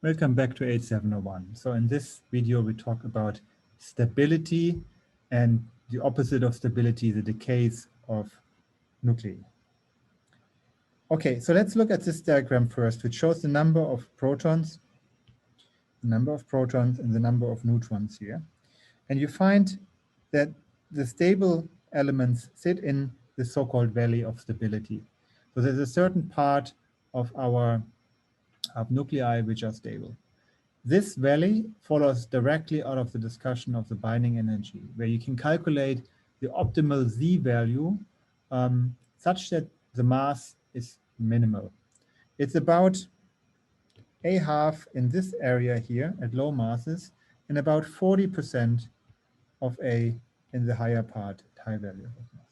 Welcome back to 8701. So in this video, we talk about stability and the opposite of stability, the decays of nuclei. Okay, so let's look at this diagram first, which shows the number of protons and the number of neutrons here. And you find that the stable elements sit in the so-called valley of stability. So there's a certain part of our nuclei which are stable. This valley follows directly out of the discussion of the binding energy, where you can calculate the optimal Z value such that the mass is minimal. It's about a half in this area here at low masses and about 40% of A in the higher part at high value of mass.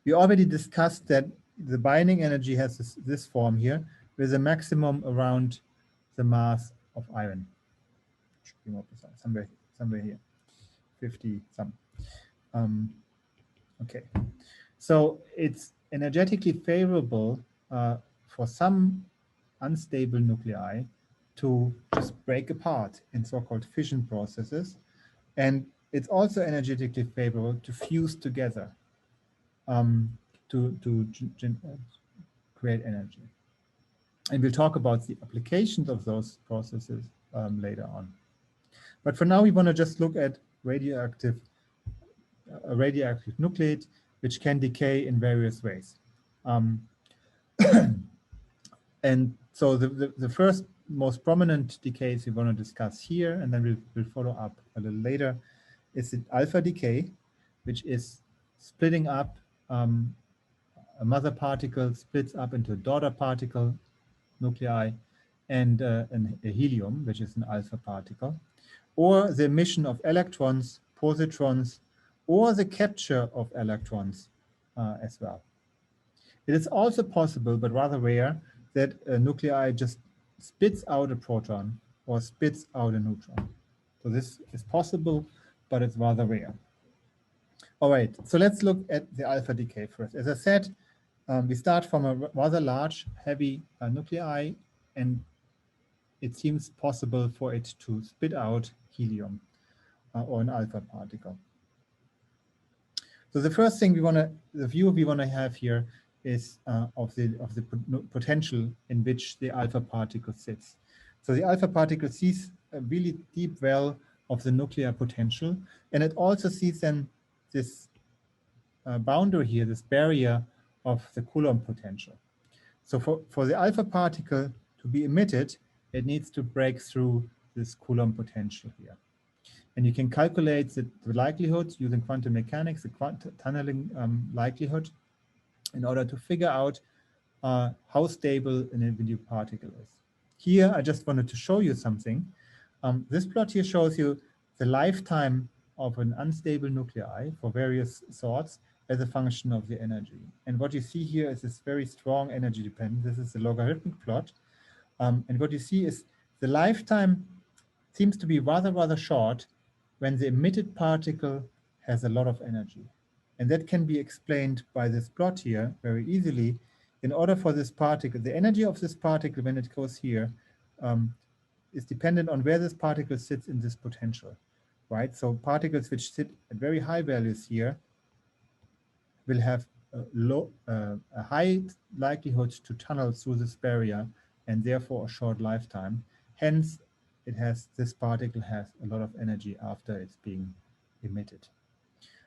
We already discussed that the binding energy has this form here with a maximum around the mass of iron. Should be more precise, somewhere here, 50 some. Okay, so it's energetically favorable for some unstable nuclei to just break apart in so-called fission processes, and it's also energetically favorable to fuse together to create energy. And we'll talk about the applications of those processes later on. But for now, we want to just look at radioactive nuclide, which can decay in various ways. And so the first most prominent decays we want to discuss here, and then we'll follow up a little later, is the alpha decay, which is splitting up a mother particle splits up into a daughter particle nuclei and a helium, which is an alpha particle, or the emission of electrons, positrons, or the capture of electrons as well. It is also possible, but rather rare, that a nuclei just spits out a proton or spits out a neutron. So this is possible, but it's rather rare. All right, so let's look at the alpha decay first. As I said, we start from a rather large, heavy nuclei, and it seems possible for it to spit out helium or an alpha particle. So the first thing the view we want to have here is of the potential in which the alpha particle sits. So the alpha particle sees a really deep well of the nuclear potential, and it also sees then this boundary here, this barrier of the Coulomb potential. So for the alpha particle to be emitted, it needs to break through this Coulomb potential here. And you can calculate the likelihood using quantum mechanics, the tunneling likelihood, in order to figure out how stable an individual particle is. Here, I just wanted to show you something. This plot here shows you the lifetime of an unstable nuclei for various sorts as a function of the energy. And what you see here is this very strong energy dependence. This is the logarithmic plot. And what you see is the lifetime seems to be rather short when the emitted particle has a lot of energy. And that can be explained by this plot here very easily. In order for this particle, the energy of this particle when it goes here is dependent on where this particle sits in this potential, right? So particles which sit at very high values here will have a high likelihood to tunnel through this barrier and therefore a short lifetime. Hence, this particle has a lot of energy after it's being emitted.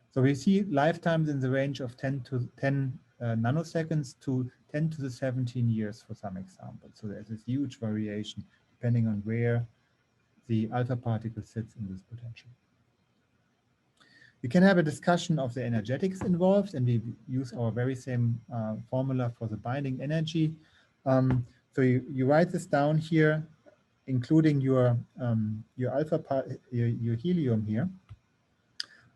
So we see lifetimes in the range of 10 nanoseconds to 10 to the 17 years for some examples. So there's this huge variation depending on where the alpha particle sits in this potential. We can have a discussion of the energetics involved, and we use our very same formula for the binding energy. So you write this down here, including your your helium here.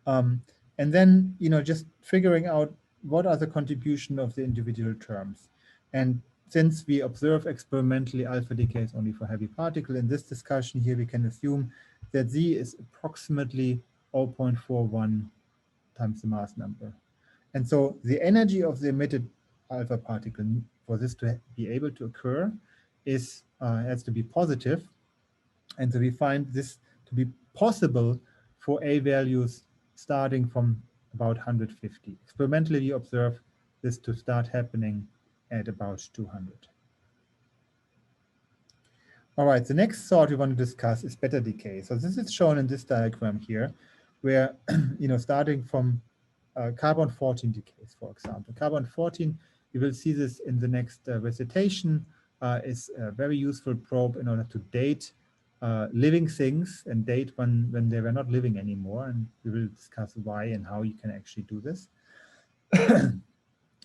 And then, just figuring out what are the contribution of the individual terms. And since we observe experimentally alpha decays only for heavy particle, in this discussion here, we can assume that Z is approximately 0.41 times the mass number. And so the energy of the emitted alpha particle for this to be able to occur is has to be positive. And so we find this to be possible for A values starting from about 150. Experimentally, we observe this to start happening at about 200. All right, the next sort we want to discuss is beta decay. So this is shown in this diagram here, where, starting from carbon-14 decays, for example. Carbon-14, you will see this in the next recitation, is a very useful probe in order to date living things and date when they were not living anymore. And we will discuss why and how you can actually do this.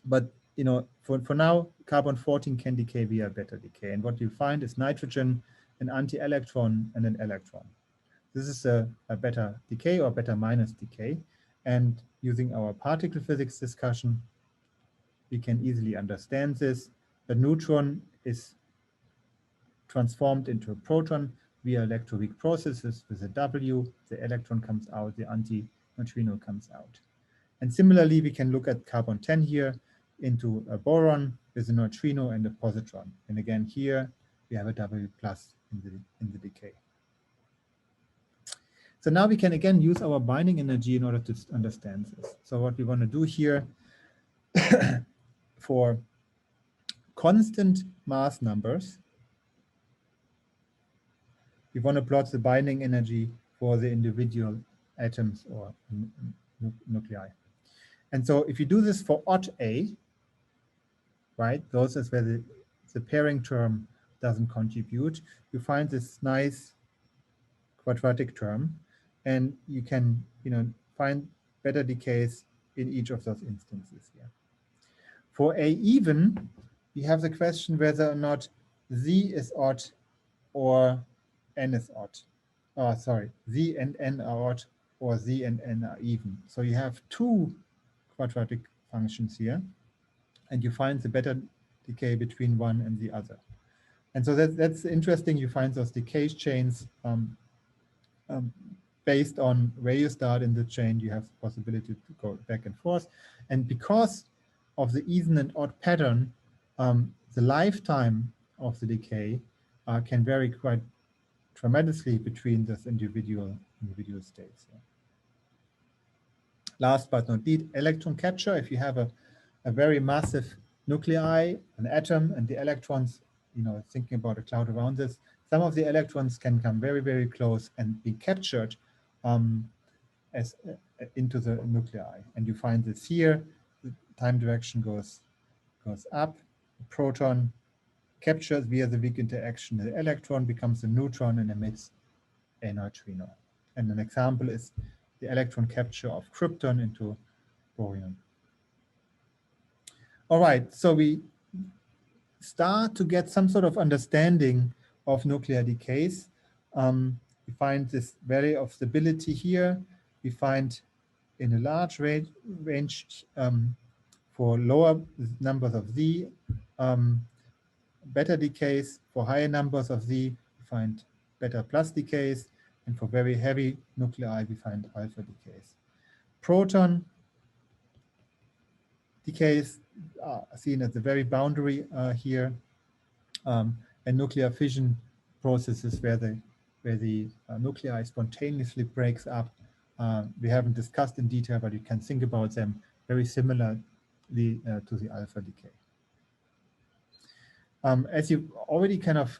But for now, carbon-14 can decay via beta decay. And what you find is nitrogen, an anti-electron, and an electron. This is a beta decay or beta minus decay. And using our particle physics discussion, we can easily understand this. A neutron is transformed into a proton via electroweak processes with a W. The electron comes out, the anti-neutrino comes out. And similarly, we can look at carbon-10 here into a boron with a neutrino and a positron. And again, here we have a W plus in the decay. So now we can again use our binding energy in order to understand this. So what we want to do here for constant mass numbers, we want to plot the binding energy for the individual atoms or nuclei. And so if you do this for odd A, right, those is where the pairing term doesn't contribute, you find this nice quadratic term, and you can find beta decays in each of those instances here. For A even, we have the question whether or not Z is odd or N is odd. Oh, sorry, Z and N are odd or Z and N are even. So you have two quadratic functions here, and you find the beta decay between one and the other. And so that's interesting. You find those decay chains based on where you start in the chain. You have the possibility to go back and forth. And because of the even and odd pattern, the lifetime of the decay can vary quite tremendously between those individual states. Last but not least, electron capture. If you have a very massive nuclei, an atom, and the electrons, thinking about a cloud around this, some of the electrons can come very, very close and be captured into the nuclei. And you find this here. The time direction goes up. The proton captures via the weak interaction. The electron becomes a neutron and emits a neutrino. And an example is the electron capture of krypton into boron. All right, so we start to get some sort of understanding of nuclear decays. We find this value of stability here. We find in a large range for lower numbers of Z, beta decays. For higher numbers of Z, we find beta plus decays. And for very heavy nuclei, we find alpha decays. Proton decays are seen at the very boundary here, and nuclear fission processes where the nuclei spontaneously breaks up. We haven't discussed in detail, but you can think about them very similarly to the alpha decay. As you already kind of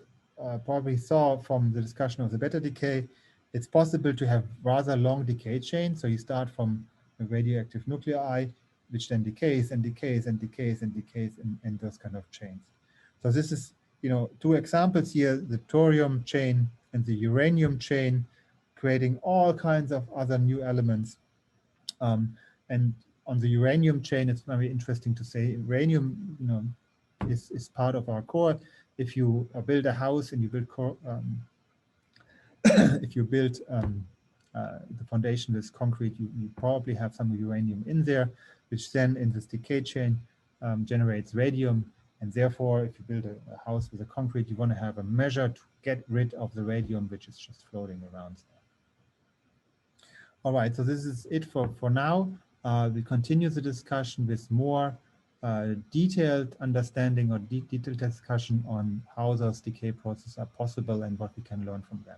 probably saw from the discussion of the beta decay, it's possible to have rather long decay chains. So you start from a radioactive nuclei, which then decays and decays and decays and decays in those kind of chains. So this is, two examples here, the thorium chain and the uranium chain, creating all kinds of other new elements. And on the uranium chain, it's very interesting to say uranium, is part of our core. If you build a house and you build if you build the foundation with concrete, you probably have some uranium in there, which then in this decay chain generates radium. And therefore, if you build a house with a concrete, you want to have a measure to get rid of the radium, which is just floating around there. All right, so this is it for now. We continue the discussion with more detailed understanding or detailed discussion on how those decay processes are possible and what we can learn from them.